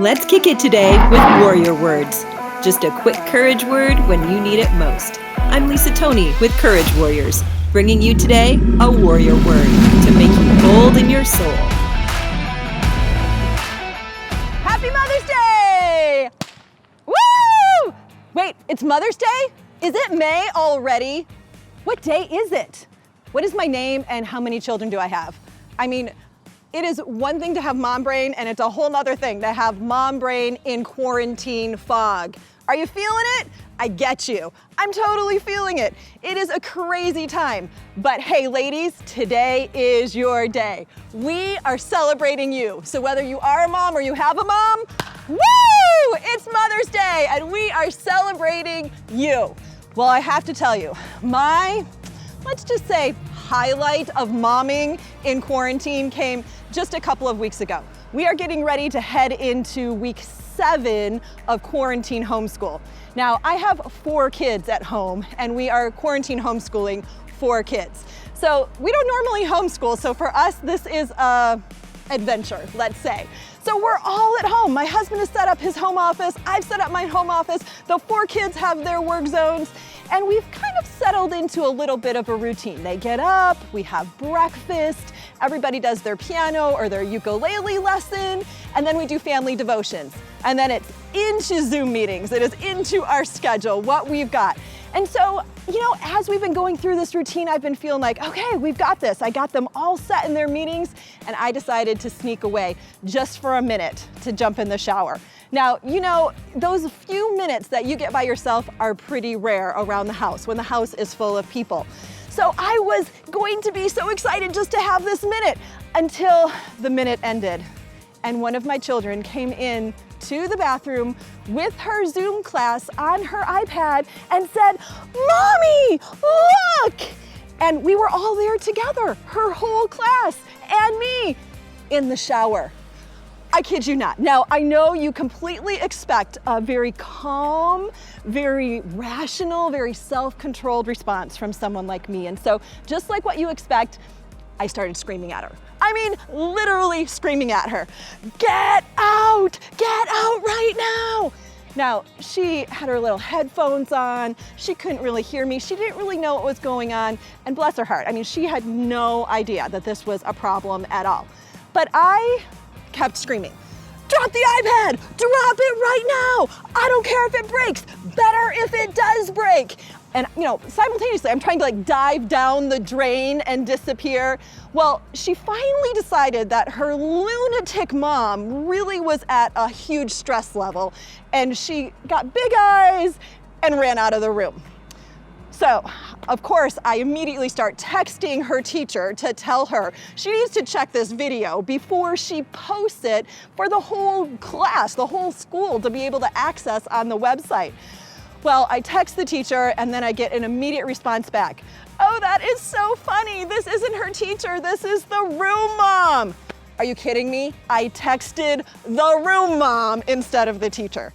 Let's kick it today with warrior words. Just a quick courage word when you need it most. I'm Toney with Courage Warriors, bringing you today a warrior word to make you bold in your soul. Happy Mother's Day! Woo! Wait, it's Mother's Day? Is it May already? What day is it? What is my name and how many children do I have? I mean, it is one thing to have mom brain and it's a whole nother thing to have mom brain in quarantine fog. Are you feeling it? I get you. I'm totally feeling it. It is a crazy time. But hey, ladies, today is your day. We are celebrating you. So whether you are a mom or you have a mom, woo! It's Mother's Day and we are celebrating you. Well, I have to tell you, let's just say, highlight of momming in quarantine came just a couple of weeks ago. We are getting ready to head into week 7 of quarantine homeschool. Now, I have 4 kids at home and we are quarantine homeschooling 4 kids. So we don't normally homeschool, so for us, this is a adventure, let's say. So we're all at home. My husband has set up his home office. I've set up my home office. The 4 kids have their work zones. And we've kind of settled into a little bit of a routine. They get up, we have breakfast, everybody does their piano or their ukulele lesson, and then we do family devotions. And then it's into Zoom meetings. It is into our schedule, what we've got. And so, as we've been going through this routine, I've been feeling like, okay, we've got this. I got them all set in their meetings, and I decided to sneak away just for a minute to jump in the shower. Now, those few minutes that you get by yourself are pretty rare around the house when the house is full of people. So I was going to be so excited just to have this minute until the minute ended. And one of my children came in to the bathroom with her Zoom class on her iPad and said, "Mommy, look!" And we were all there together, her whole class and me, in the shower. I kid you not. Now, I know you completely expect a very calm, very rational, very self-controlled response from someone like me. And so just like what you expect, I started screaming at her. I mean, literally screaming at her. Get out right now. Now, she had her little headphones on. She couldn't really hear me. She didn't really know what was going on. And bless her heart, I mean, she had no idea that this was a problem at all. But I kept screaming, "Drop the iPad, drop it right now. I don't care if it breaks, better if it does break." And simultaneously, I'm trying to dive down the drain and disappear. Well, she finally decided that her lunatic mom really was at a huge stress level and she got big eyes and ran out of the room. So, of course, I immediately start texting her teacher to tell her she needs to check this video before she posts it for the whole class, the whole school to be able to access on the website. Well, I text the teacher and then I get an immediate response back. "Oh, that is so funny. This isn't her teacher. This is the room mom." Are you kidding me? I texted the room mom instead of the teacher.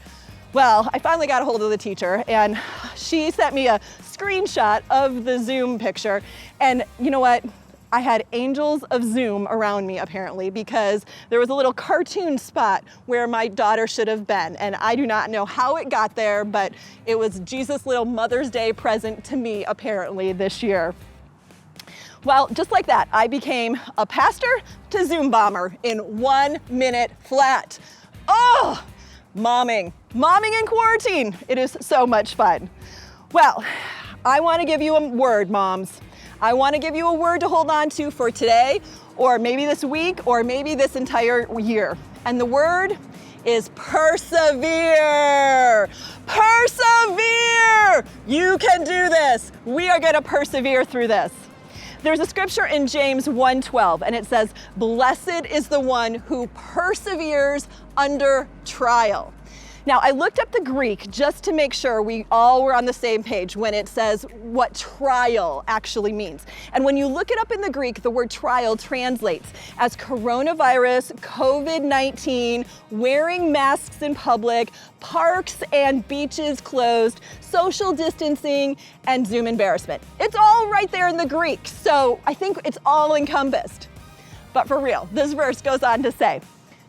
Well, I finally got a hold of the teacher and she sent me a screenshot of the Zoom picture. And you know what? I had angels of Zoom around me apparently because there was a little cartoon spot where my daughter should have been. And I do not know how it got there, but it was Jesus' little Mother's Day present to me apparently this year. Well, just like that, I became a pastor to Zoom bomber in 1 minute flat. Oh! Momming in quarantine. It is so much fun. Well, I want to give you a word, moms. I want to give you a word to hold on to for today, or maybe this week, or maybe this entire year. And the word is persevere. Persevere! You can do this. We are going to persevere through this. There's a scripture in James 1:12, and it says, "Blessed is the one who perseveres under trial." Now, I looked up the Greek just to make sure we all were on the same page when it says what trial actually means. And when you look it up in the Greek, the word trial translates as coronavirus, COVID-19, wearing masks in public, parks and beaches closed, social distancing, and Zoom embarrassment. It's all right there in the Greek, so I think it's all encompassed. But for real, this verse goes on to say,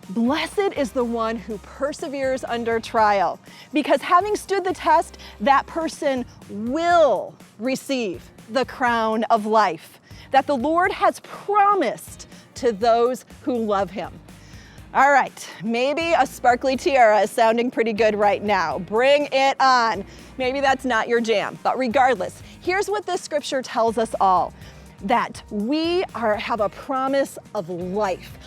Blessed is the one who perseveres under trial, because having stood the test, that person will receive the crown of life that the Lord has promised to those who love him. All right, maybe a sparkly tiara is sounding pretty good right now. Bring it on. Maybe that's not your jam, but regardless, here's what this scripture tells us all, that we have a promise of life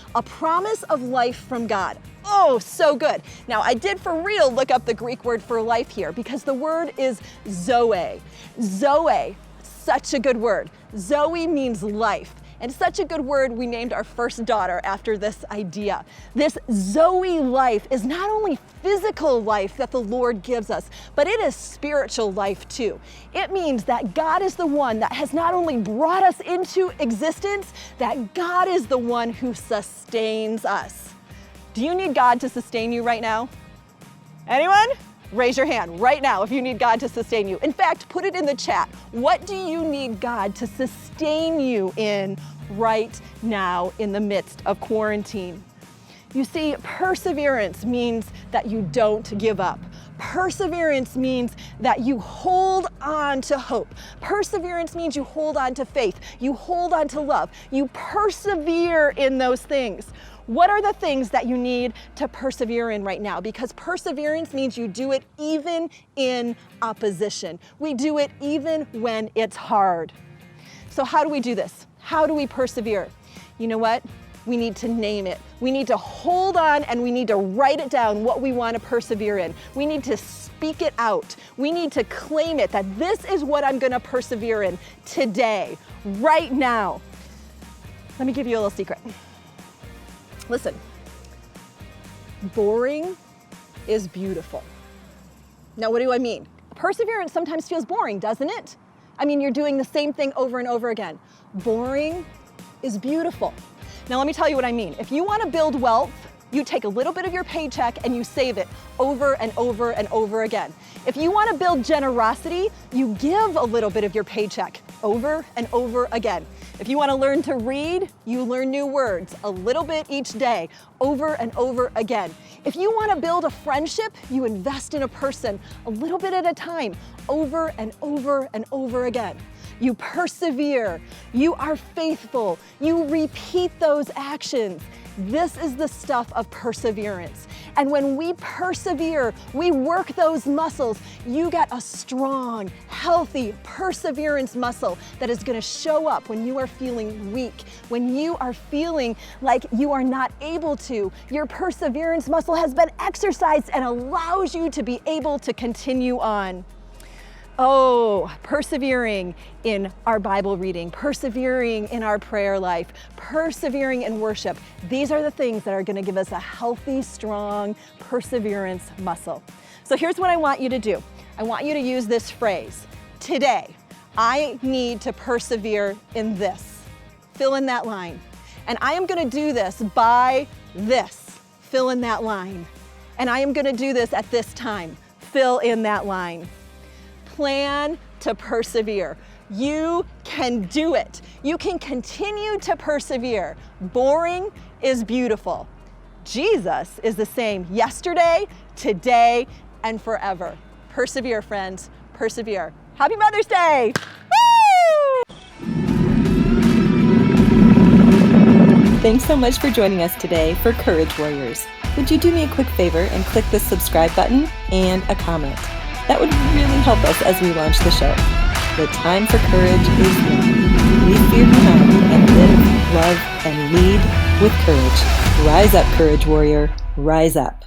from God. Oh, so good. Now, I did for real look up the Greek word for life here because the word is zoe. Zoe, such a good word. Zoe means life. And such a good word, we named our first daughter after this idea. This Zoe life is not only physical life that the Lord gives us, but it is spiritual life too. It means that God is the one that has not only brought us into existence, that God is the one who sustains us. Do you need God to sustain you right now? Anyone? Raise your hand right now if you need God to sustain you. In fact, put it in the chat. What do you need God to sustain you in right now in the midst of quarantine? You see, perseverance means that you don't give up. Perseverance means that you hold on to hope. Perseverance means you hold on to faith. You hold on to love. You persevere in those things. What are the things that you need to persevere in right now? Because perseverance means you do it even in opposition. We do it even when it's hard. So how do we do this? How do we persevere? You know what? We need to name it. We need to hold on and we need to write it down what we want to persevere in. We need to speak it out. We need to claim it that this is what I'm going to persevere in today, right now. Let me give you a little secret. Listen, boring is beautiful. Now, what do I mean? Perseverance sometimes feels boring, doesn't it? I mean, you're doing the same thing over and over again. Boring is beautiful. Now, let me tell you what I mean. If you want to build wealth, you take a little bit of your paycheck and you save it over and over and over again. If you want to build generosity, you give a little bit of your paycheck over and over again. If you want to learn to read, you learn new words a little bit each day, over and over again. If you want to build a friendship, you invest in a person a little bit at a time, over and over and over again. You persevere, you are faithful, you repeat those actions. This is the stuff of perseverance. And when we persevere, we work those muscles, you get a strong, healthy perseverance muscle that is going to show up when you are feeling weak, when you are feeling like you are not able to. Your perseverance muscle has been exercised and allows you to be able to continue on. Oh, persevering in our Bible reading, persevering in our prayer life, persevering in worship. These are the things that are going to give us a healthy, strong perseverance muscle. So here's what I want you to do. I want you to use this phrase. Today, I need to persevere in this. Fill in that line. And I am going to do this by this. Fill in that line. And I am going to do this at this time. Fill in that line. Plan to persevere. You can do it. You can continue to persevere. Boring is beautiful. Jesus is the same yesterday, today, and forever. Persevere, friends. Persevere. Happy Mother's Day! Woo! Thanks so much for joining us today for Courage Warriors. Would you do me a quick favor and click the subscribe button and a comment? That would really help us as we launch the show. The time for courage is now. Leave fear behind and live, love, and lead with courage. Rise up, Courage Warrior. Rise up.